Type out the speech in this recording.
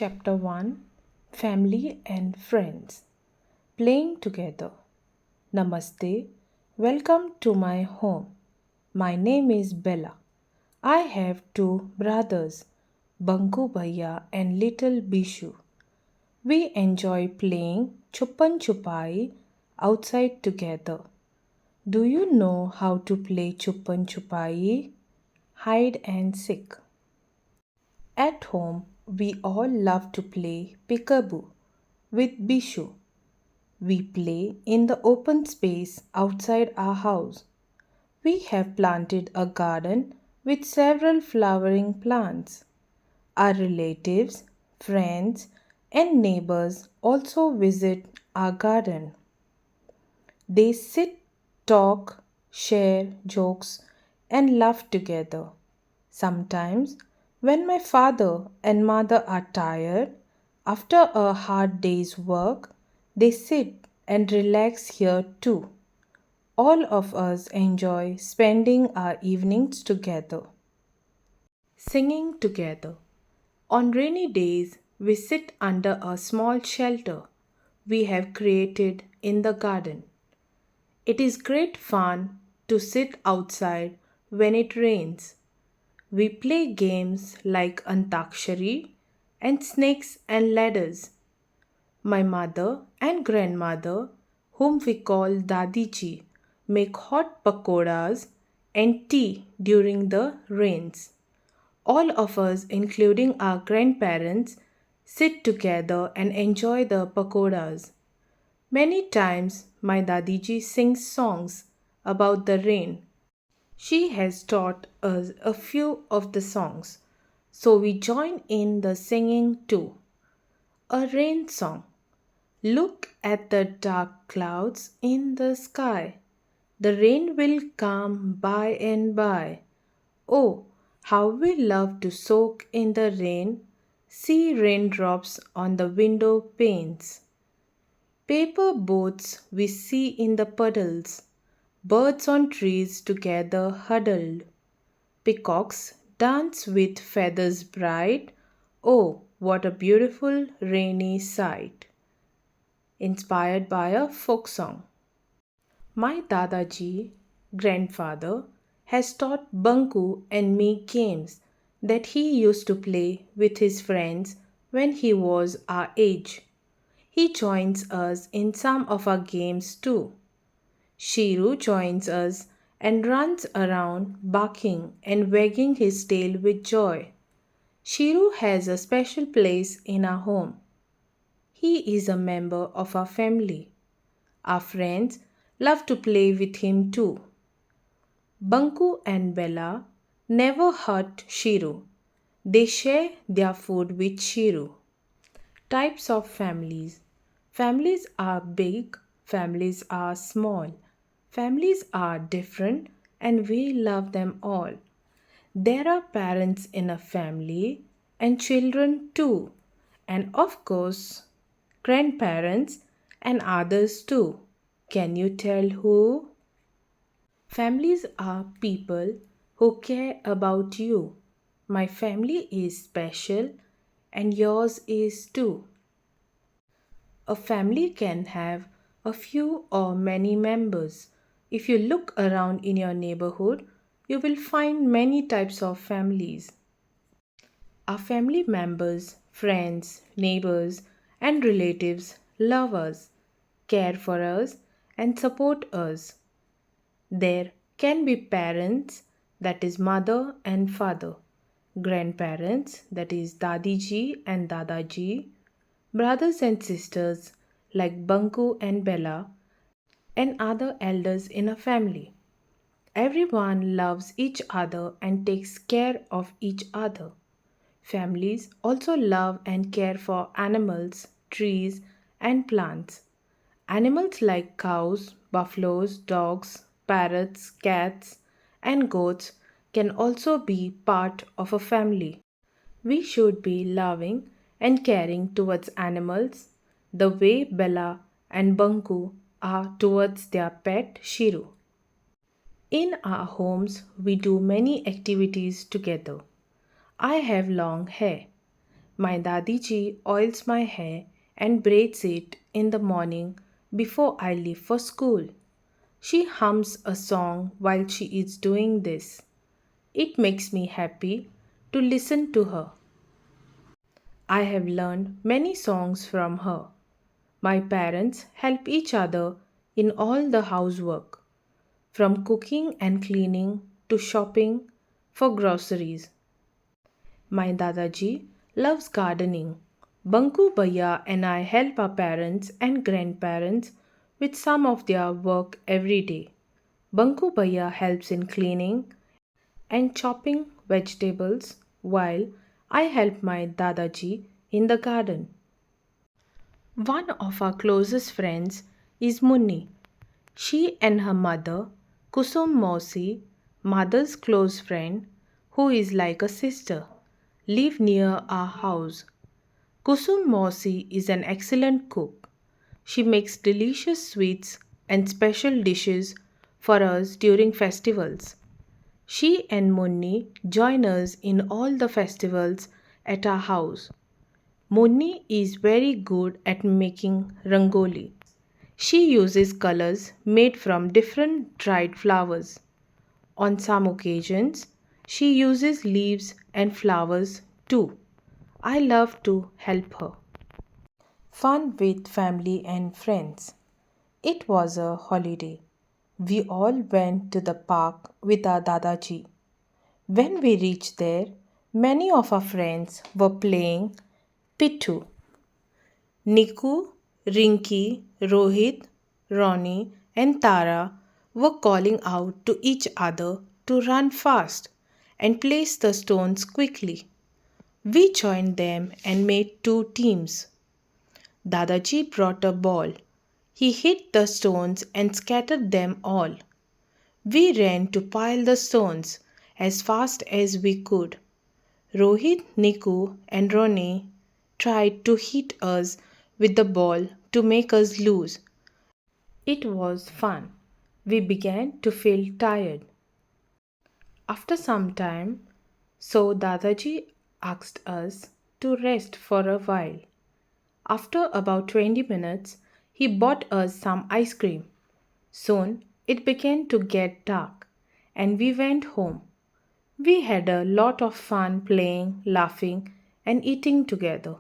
Chapter 1, Family and Friends. Playing together. Namaste. Welcome to my home. My name is Bella. I have two brothers, Banku Bhaiya and Little Bishu. We enjoy playing Chupan Chupai outside together. Do you know how to play Chupan Chupai? Hide and seek. At home, we all love to play peekaboo with Bishu. We play in the open space outside our house. We have planted a garden with several flowering plants. Our relatives, friends, and neighbors also visit our garden. They sit, talk, share jokes, and laugh together. Sometimes, when my father and mother are tired after a hard day's work, they sit and relax here too. All of us enjoy spending our evenings together. Singing together. On rainy days, we sit under a small shelter we have created in the garden. It is great fun to sit outside when it rains. We play games like Antakshari and snakes and ladders. My mother and grandmother, whom we call Dadiji, make hot pakoras and tea during the rains. All of us, including our grandparents, sit together and enjoy the pakoras. Many times, my Dadiji sings songs about the rain. She has taught us a few of the songs, so we join in the singing too. A rain song. Look at the dark clouds in the sky. The rain will come by and by. Oh, how we love to soak in the rain, see raindrops on the window panes. Paper boats we see in the puddles, birds on trees together huddled. Peacocks dance with feathers bright. Oh, what a beautiful rainy sight! Inspired by a folk song. My Dadaji, grandfather, has taught Banku and me games that he used to play with his friends when he was our age. He joins us in some of our games too. Shiru joins us and runs around barking and wagging his tail with joy. Shiru has a special place in our home. He is a member of our family. Our friends love to play with him too. Banku and Bella never hurt Shiru. They share their food with Shiru. Types of families. Families are big, families are small. Families are different and we love them all. There are parents in a family and children too. And of course, grandparents and others too. Can you tell who? Families are people who care about you. My family is special and yours is too. A family can have a few or many members. If you look around in your neighborhood, you will find many types of families. Our family members, friends, neighbors, and relatives love us, care for us, and support us. There can be parents, that is, mother and father, grandparents, that is, Dadiji and Dadaji, brothers and sisters like Banku and Bella, and other elders in a family. Everyone loves each other and takes care of each other. Families also love and care for animals, trees, and plants. Animals like cows, buffaloes, dogs, parrots, cats, and goats can also be part of a family. We should be loving and caring towards animals the way Bella and Banku are towards their pet Shiru. In our homes, we do many activities together. I have long hair. My Dadiji oils my hair and braids it in the morning before I leave for school. She hums a song while she is doing this. It makes me happy to listen to her. I have learned many songs from her. My parents help each other in all the housework, from cooking and cleaning to shopping for groceries. My Dadaji loves gardening. Banku Bhaiya and I help our parents and grandparents with some of their work every day. Banku Bhaiya helps in cleaning and chopping vegetables while I help my Dadaji in the garden. One of our closest friends is Munni. She and her mother, Kusum Mosi, mother's close friend, who is like a sister, live near our house. Kusum Mosi is an excellent cook. She makes delicious sweets and special dishes for us during festivals. She and Munni join us in all the festivals at our house. Munni is very good at making rangoli. She uses colors made from different dried flowers. On some occasions, she uses leaves and flowers too. I love to help her. Fun with family and friends. It was a holiday. We all went to the park with our Dadaji. When we reached there, many of our friends were playing Pittu. Niku, Rinky, Rohit, Ronnie, and Tara were calling out to each other to run fast and place the stones quickly. We joined them and made two teams. Dadaji brought a ball. He hit the stones and scattered them all. We ran to pile the stones as fast as we could. Rohit, Niku, and Ronnie tried to hit us with the ball to make us lose. It was fun. We began to feel tired. After some time, so Dadaji asked us to rest for a while. After about 20 minutes, he bought us some ice cream. Soon it began to get dark and we went home. We had a lot of fun playing, laughing, and eating together.